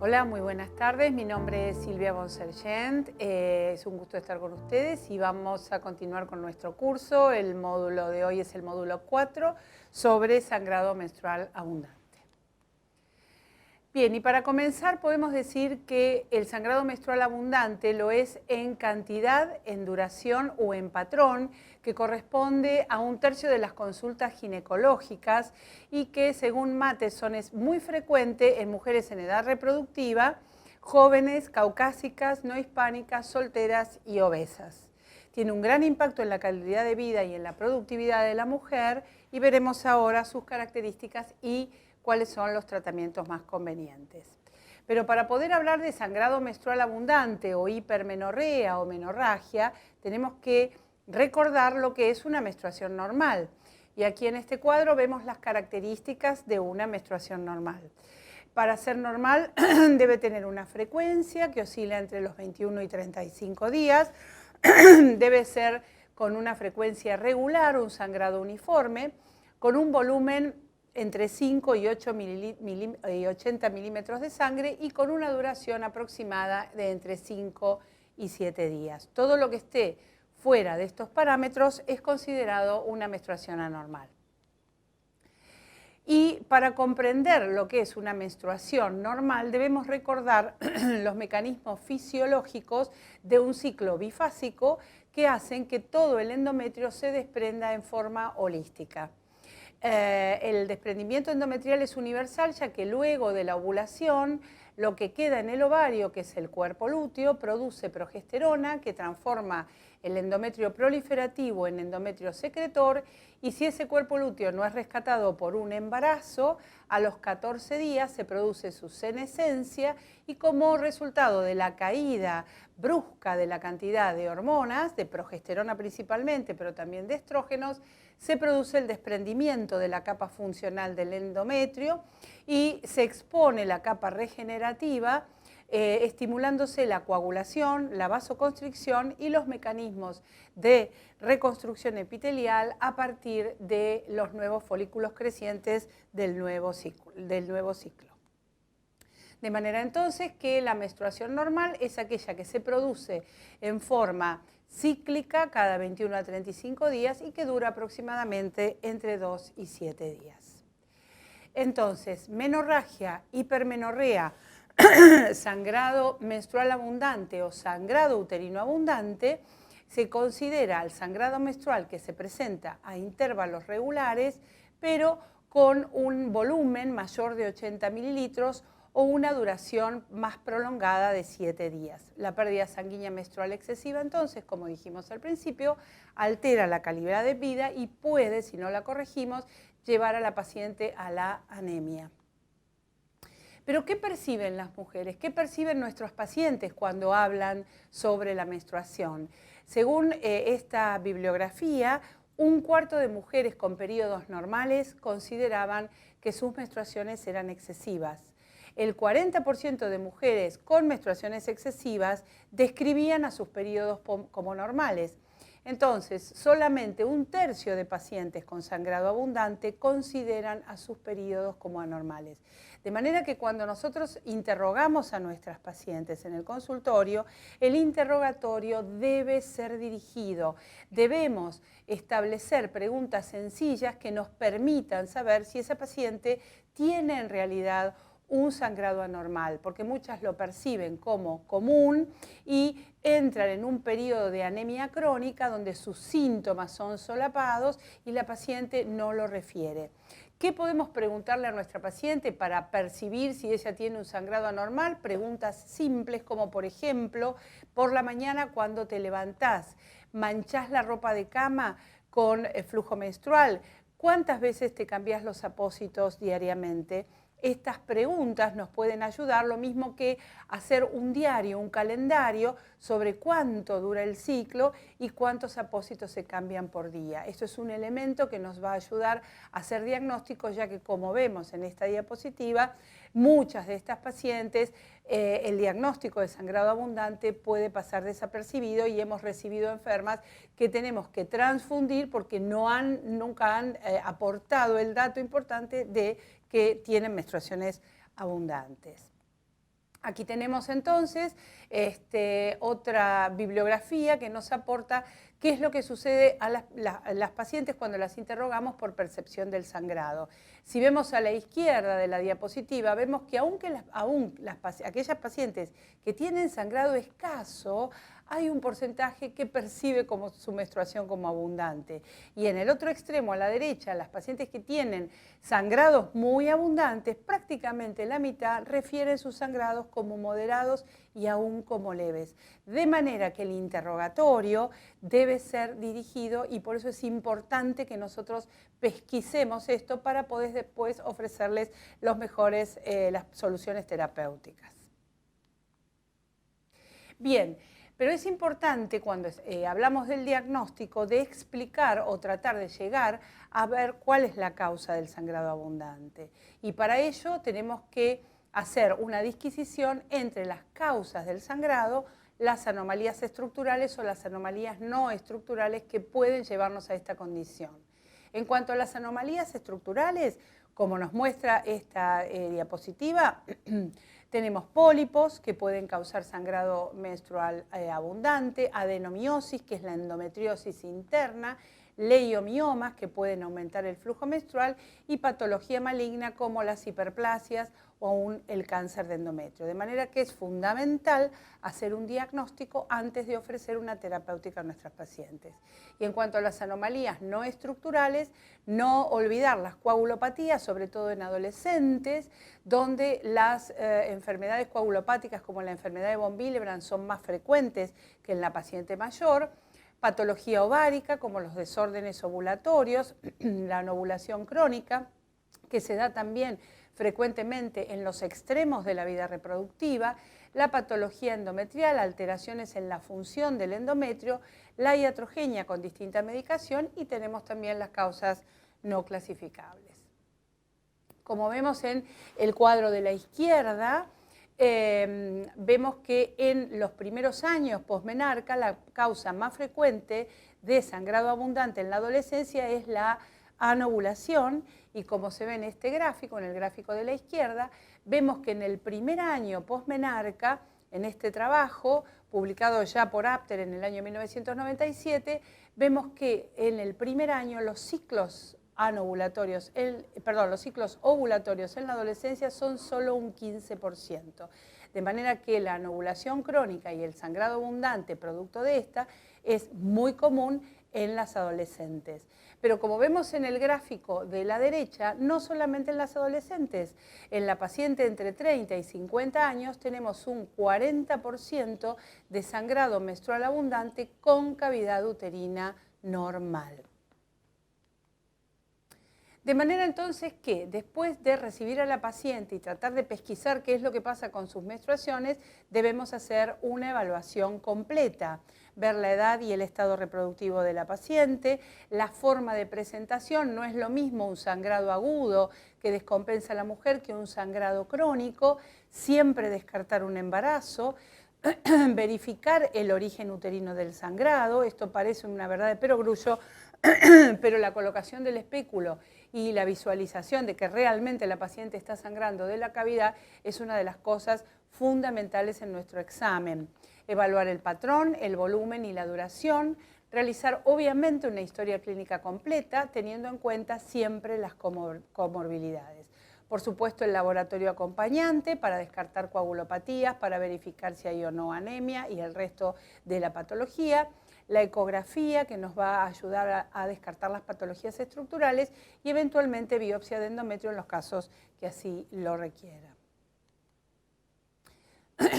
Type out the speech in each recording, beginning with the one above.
Hola, muy buenas tardes. Mi nombre es Silvia Bonsergent. Es un gusto estar con ustedes y vamos a continuar con nuestro curso. El módulo de hoy es el módulo 4 sobre sangrado menstrual abundante. Bien, y para comenzar podemos decir que el sangrado menstrual abundante lo es en cantidad, en duración o en patrón, que corresponde a 1/3 de las consultas ginecológicas y que según Matheson es muy frecuente en mujeres en edad reproductiva, jóvenes, caucásicas, no hispánicas, solteras y obesas. Tiene un gran impacto en la calidad de vida y en la productividad de la mujer y veremos ahora sus características y cuáles son los tratamientos más convenientes. Pero para poder hablar de sangrado menstrual abundante o hipermenorrea o menorragia, tenemos que recordar lo que es una menstruación normal. Y aquí en este cuadro vemos las características de una menstruación normal. Para ser normal debe tener una frecuencia que oscila entre los 21 y 35 días, debe ser con una frecuencia regular, un sangrado uniforme, con un volumen entre 5 y 80 milímetros de sangre y con una duración aproximada de entre 5 y 7 días. Todo lo que esté fuera de estos parámetros es considerado una menstruación anormal. Y para comprender lo que es una menstruación normal debemos recordar los mecanismos fisiológicos de un ciclo bifásico que hacen que todo el endometrio se desprenda en forma holística. El desprendimiento endometrial es universal, ya que luego de la ovulación lo que queda en el ovario, que es el cuerpo lúteo, produce progesterona que transforma el endometrio proliferativo en endometrio secretor, y si ese cuerpo lúteo no es rescatado por un embarazo, a los 14 días se produce su senescencia y como resultado de la caída brusca de la cantidad de hormonas, de progesterona principalmente, pero también de estrógenos, se produce el desprendimiento de la capa funcional del endometrio y se expone la capa regenerativa, estimulándose la coagulación, la vasoconstricción y los mecanismos de reconstrucción epitelial a partir de los nuevos folículos crecientes del nuevo ciclo. De manera entonces que la menstruación normal es aquella que se produce en forma cíclica cada 21 a 35 días y que dura aproximadamente entre 2 y 7 días. Entonces, menorragia, hipermenorrea, sangrado menstrual abundante o sangrado uterino abundante, se considera el sangrado menstrual que se presenta a intervalos regulares, pero con un volumen mayor de 80 mililitros o una duración más prolongada de 7 días. La pérdida sanguínea menstrual excesiva, entonces, como dijimos al principio, altera la calidad de vida y puede, si no la corregimos, llevar a la paciente a la anemia. Pero ¿qué perciben las mujeres? ¿Qué perciben nuestros pacientes cuando hablan sobre la menstruación? Según esta bibliografía, 1/4 de mujeres con periodos normales consideraban que sus menstruaciones eran excesivas. El 40% de mujeres con menstruaciones excesivas describían a sus periodos como normales. Entonces, solamente 1/3 de pacientes con sangrado abundante consideran a sus periodos como anormales. De manera que cuando nosotros interrogamos a nuestras pacientes en el consultorio, el interrogatorio debe ser dirigido. Debemos establecer preguntas sencillas que nos permitan saber si esa paciente tiene en realidad un sangrado anormal, porque muchas lo perciben como común y entran en un periodo de anemia crónica donde sus síntomas son solapados y la paciente no lo refiere. ¿Qué podemos preguntarle a nuestra paciente para percibir si ella tiene un sangrado anormal? Preguntas simples como, por ejemplo, por la mañana cuando te levantás, ¿manchás la ropa de cama con flujo menstrual? ¿Cuántas veces te cambiás los apósitos diariamente? Estas preguntas nos pueden ayudar, lo mismo que hacer un diario, un calendario sobre cuánto dura el ciclo y cuántos apósitos se cambian por día. Esto es un elemento que nos va a ayudar a hacer diagnósticos, ya que como vemos en esta diapositiva, muchas de estas pacientes, el diagnóstico de sangrado abundante puede pasar desapercibido y hemos recibido enfermas que tenemos que transfundir porque nunca han aportado el dato importante de que tienen menstruaciones abundantes. Aquí tenemos entonces otra bibliografía que nos aporta qué es lo que sucede a las pacientes cuando las interrogamos por percepción del sangrado. Si vemos a la izquierda de la diapositiva, vemos que aquellas pacientes que tienen sangrado escaso, hay un porcentaje que percibe como su menstruación como abundante. Y en el otro extremo, a la derecha, las pacientes que tienen sangrados muy abundantes, prácticamente la mitad refieren sus sangrados como moderados y aún como leves. De manera que el interrogatorio debe ser dirigido y por eso es importante que nosotros pesquisemos esto para poder después ofrecerles las soluciones terapéuticas. Bien. Pero es importante cuando hablamos del diagnóstico de explicar o tratar de llegar a ver cuál es la causa del sangrado abundante. Y para ello tenemos que hacer una disquisición entre las causas del sangrado, las anomalías estructurales o las anomalías no estructurales que pueden llevarnos a esta condición. En cuanto a las anomalías estructurales, como nos muestra esta diapositiva, tenemos pólipos que pueden causar sangrado menstrual abundante, adenomiosis, que es la endometriosis interna, leiomiomas, que pueden aumentar el flujo menstrual, y patología maligna como las hiperplasias o aún el cáncer de endometrio. De manera que es fundamental hacer un diagnóstico antes de ofrecer una terapéutica a nuestras pacientes. Y en cuanto a las anomalías no estructurales, no olvidar las coagulopatías, sobre todo en adolescentes, donde las enfermedades coagulopáticas como la enfermedad de von Willebrand son más frecuentes que en la paciente mayor, patología ovárica como los desórdenes ovulatorios, la anovulación crónica, que se da también frecuentemente en los extremos de la vida reproductiva, la patología endometrial, alteraciones en la función del endometrio, la iatrogenia con distinta medicación y tenemos también las causas no clasificables. Como vemos en el cuadro de la izquierda, vemos que en los primeros años posmenarca la causa más frecuente de sangrado abundante en la adolescencia es la anovulación y como se ve en este gráfico, en el gráfico de la izquierda, vemos que en el primer año posmenarca, en este trabajo, publicado ya por Apter en el año 1997, vemos que en el primer año los ciclos los ciclos ovulatorios en la adolescencia son solo un 15%. De manera que la anovulación crónica y el sangrado abundante producto de esta es muy común en las adolescentes. Pero como vemos en el gráfico de la derecha, no solamente en las adolescentes, en la paciente entre 30 y 50 años tenemos un 40% de sangrado menstrual abundante con cavidad uterina normal. De manera entonces que después de recibir a la paciente y tratar de pesquisar qué es lo que pasa con sus menstruaciones, debemos hacer una evaluación completa, ver la edad y el estado reproductivo de la paciente, la forma de presentación, no es lo mismo un sangrado agudo que descompensa a la mujer que un sangrado crónico, siempre descartar un embarazo, verificar el origen uterino del sangrado, esto parece una verdad de perogrullo, pero la colocación del espéculo y la visualización de que realmente la paciente está sangrando de la cavidad es una de las cosas fundamentales en nuestro examen. Evaluar el patrón, el volumen y la duración, realizar obviamente una historia clínica completa teniendo en cuenta siempre las comorbilidades. Por supuesto, el laboratorio acompañante para descartar coagulopatías, para verificar si hay o no anemia y el resto de la patología, la ecografía que nos va a ayudar a descartar las patologías estructurales y eventualmente biopsia de endometrio en los casos que así lo requieran.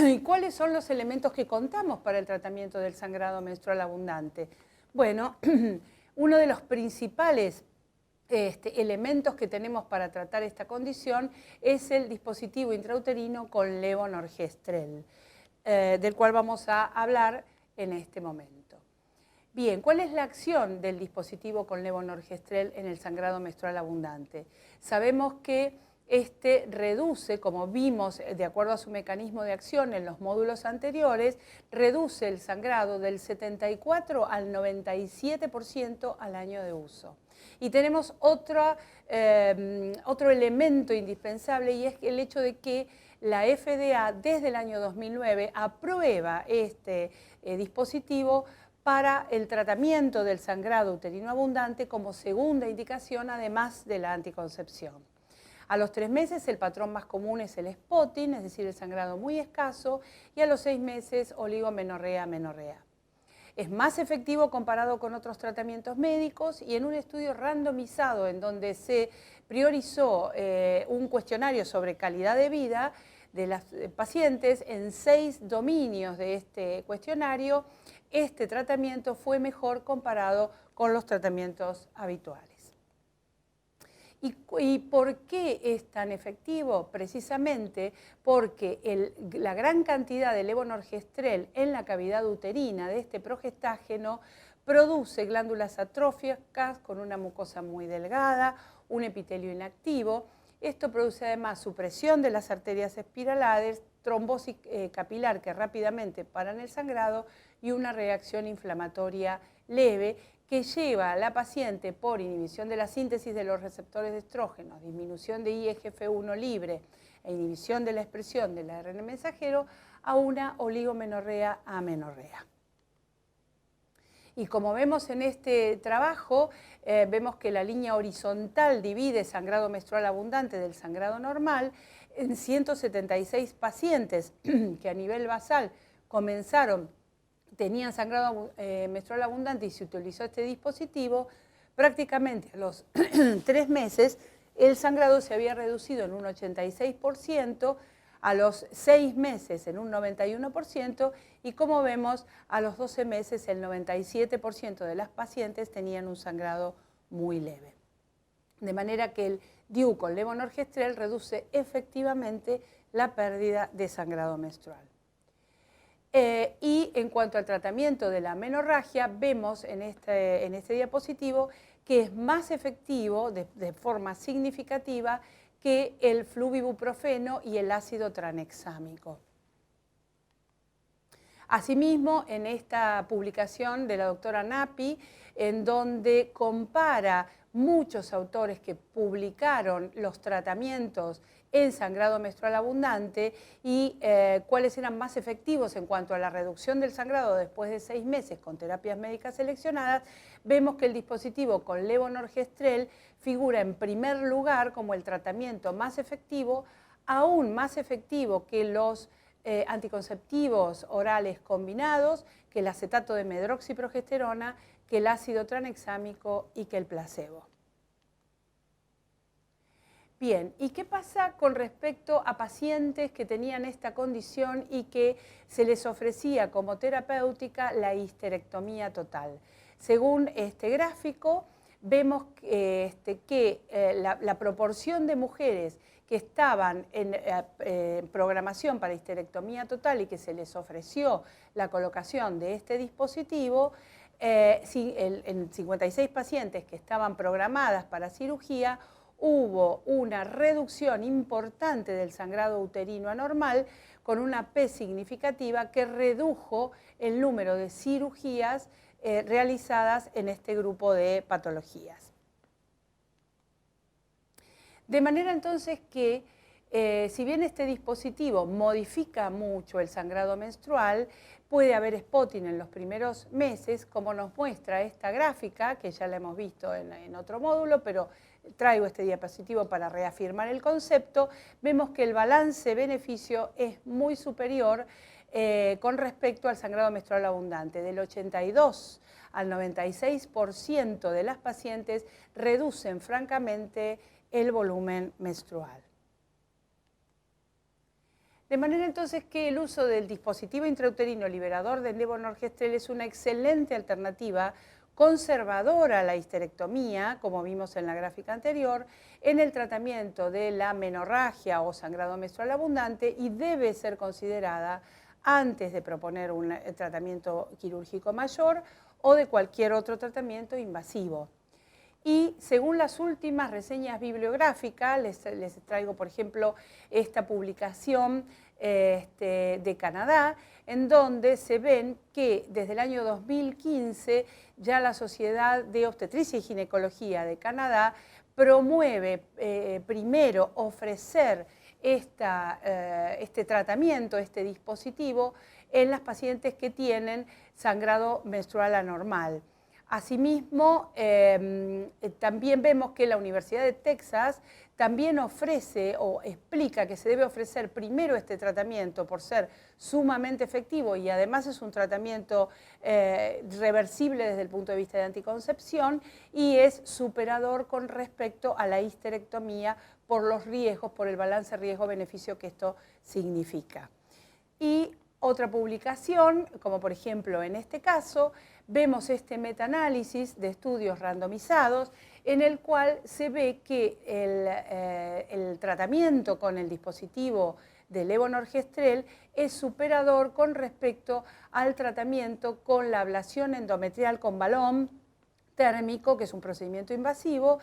¿Y cuáles son los elementos que contamos para el tratamiento del sangrado menstrual abundante? Bueno, uno de los principales elementos que tenemos para tratar esta condición es el dispositivo intrauterino con levonorgestrel, del cual vamos a hablar en este momento. Bien, ¿cuál es la acción del dispositivo con levonorgestrel en el sangrado menstrual abundante? Sabemos que este reduce, como vimos de acuerdo a su mecanismo de acción en los módulos anteriores, reduce el sangrado del 74 al 97% al año de uso. Y tenemos otro elemento indispensable y es el hecho de que la FDA desde el año 2009 aprueba este dispositivo para el tratamiento del sangrado uterino abundante como segunda indicación, además de la anticoncepción. A los 3 meses el patrón más común es el spotting, es decir, el sangrado muy escaso, y a los 6 meses oligomenorrea, menorrea. Es más efectivo comparado con otros tratamientos médicos y en un estudio randomizado en donde se priorizó un cuestionario sobre calidad de vida de las pacientes en 6 dominios de este cuestionario, este tratamiento fue mejor comparado con los tratamientos habituales. ¿Y por qué es tan efectivo? Precisamente porque la gran cantidad de levonorgestrel en la cavidad uterina de este progestágeno produce glándulas atróficas con una mucosa muy delgada, un epitelio inactivo. Esto produce además supresión de las arterias espiralares, trombosis capilar que rápidamente paran el sangrado y una reacción inflamatoria leve que lleva a la paciente por inhibición de la síntesis de los receptores de estrógenos, disminución de IGF-1 libre e inhibición de la expresión del ARN mensajero a una oligomenorrea amenorrea. Y como vemos en este trabajo, vemos que la línea horizontal divide sangrado menstrual abundante del sangrado normal en 176 pacientes que a nivel basal tenían sangrado menstrual abundante y se utilizó este dispositivo. Prácticamente a los 3 meses el sangrado se había reducido en un 86%, a los 6 meses en un 91% y como vemos a los 12 meses el 97% de las pacientes tenían un sangrado muy leve. De manera que el DIU con levonorgestrel reduce efectivamente la pérdida de sangrado menstrual. Y en cuanto al tratamiento de la menorragia, vemos en este diapositivo que es más efectivo de forma significativa que el fluvibuprofeno y el ácido tranexámico. Asimismo, en esta publicación de la doctora Nappi, en donde compara muchos autores que publicaron los tratamientos en sangrado menstrual abundante y cuáles eran más efectivos en cuanto a la reducción del sangrado después de 6 meses con terapias médicas seleccionadas, vemos que el dispositivo con levonorgestrel figura en primer lugar como el tratamiento más efectivo, aún más efectivo que los anticonceptivos orales combinados, que el acetato de medroxiprogesterona, que el ácido tranexámico y que el placebo. Bien, ¿y qué pasa con respecto a pacientes que tenían esta condición y que se les ofrecía como terapéutica la histerectomía total? Según este gráfico, vemos que la proporción de mujeres que estaban en programación para histerectomía total y que se les ofreció la colocación de este dispositivo, en 56 pacientes que estaban programadas para cirugía, hubo una reducción importante del sangrado uterino anormal con una P significativa que redujo el número de cirugías realizadas en este grupo de patologías. De manera entonces que, si bien este dispositivo modifica mucho el sangrado menstrual, puede haber spotting en los primeros meses, como nos muestra esta gráfica, que ya la hemos visto en otro módulo, pero traigo este diapositivo para reafirmar el concepto. Vemos que el balance-beneficio es muy superior con respecto al sangrado menstrual abundante. Del 82 al 96% de las pacientes reducen francamente el volumen menstrual. De manera entonces que el uso del dispositivo intrauterino liberador de levonorgestrel es una excelente alternativa conservadora a la histerectomía, como vimos en la gráfica anterior, en el tratamiento de la menorragia o sangrado menstrual abundante y debe ser considerada antes de proponer un tratamiento quirúrgico mayor o de cualquier otro tratamiento invasivo. Y según las últimas reseñas bibliográficas, les traigo por ejemplo esta publicación de Canadá, en donde se ven que desde el año 2015 ya la Sociedad de Obstetricia y Ginecología de Canadá promueve primero ofrecer este tratamiento, este dispositivo, en las pacientes que tienen sangrado menstrual anormal. Asimismo, también vemos que la Universidad de Texas también ofrece o explica que se debe ofrecer primero este tratamiento por ser sumamente efectivo y además es un tratamiento reversible desde el punto de vista de anticoncepción y es superador con respecto a la histerectomía por los riesgos, por el balance riesgo-beneficio que esto significa. Y otra publicación, como por ejemplo en este caso, vemos este metaanálisis de estudios randomizados en el cual se ve que el tratamiento con el dispositivo de levonorgestrel es superador con respecto al tratamiento con la ablación endometrial con balón térmico, que es un procedimiento invasivo.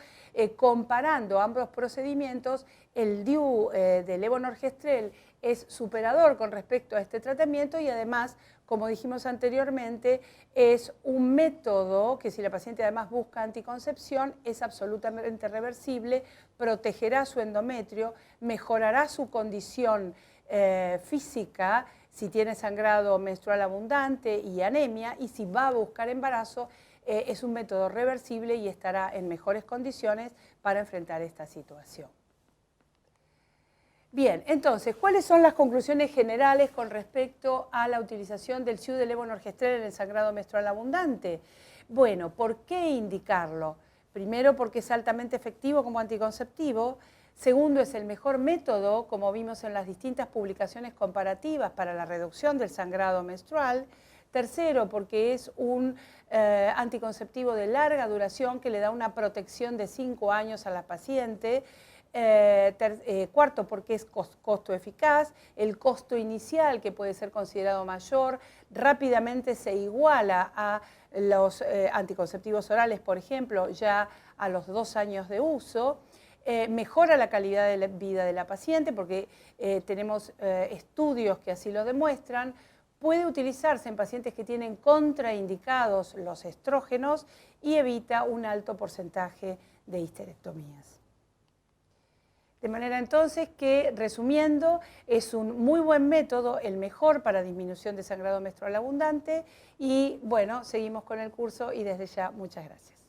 Comparando ambos procedimientos, el DIU de levonorgestrel es superador con respecto a este tratamiento y además, como dijimos anteriormente, es un método que si la paciente además busca anticoncepción es absolutamente reversible, protegerá su endometrio, mejorará su condición física si tiene sangrado menstrual abundante y anemia, y si va a buscar embarazo, es un método reversible y estará en mejores condiciones para enfrentar esta situación. Bien, entonces, ¿cuáles son las conclusiones generales con respecto a la utilización del SIU de levonorgestrel en el sangrado menstrual abundante? Bueno, ¿por qué indicarlo? Primero, porque es altamente efectivo como anticonceptivo. Segundo, es el mejor método, como vimos en las distintas publicaciones comparativas para la reducción del sangrado menstrual. Tercero, porque es un anticonceptivo de larga duración que le da una protección de 5 años a la paciente. Cuarto, porque es costo eficaz, el costo inicial, que puede ser considerado mayor, rápidamente se iguala a los anticonceptivos orales, por ejemplo, ya a los 2 años de uso. Mejora la calidad de la vida de la paciente porque tenemos estudios que así lo demuestran. Puede utilizarse en pacientes que tienen contraindicados los estrógenos y evita un alto porcentaje de histerectomías. De manera entonces que, resumiendo, es un muy buen método, el mejor para disminución de sangrado menstrual abundante y bueno, seguimos con el curso y desde ya muchas gracias.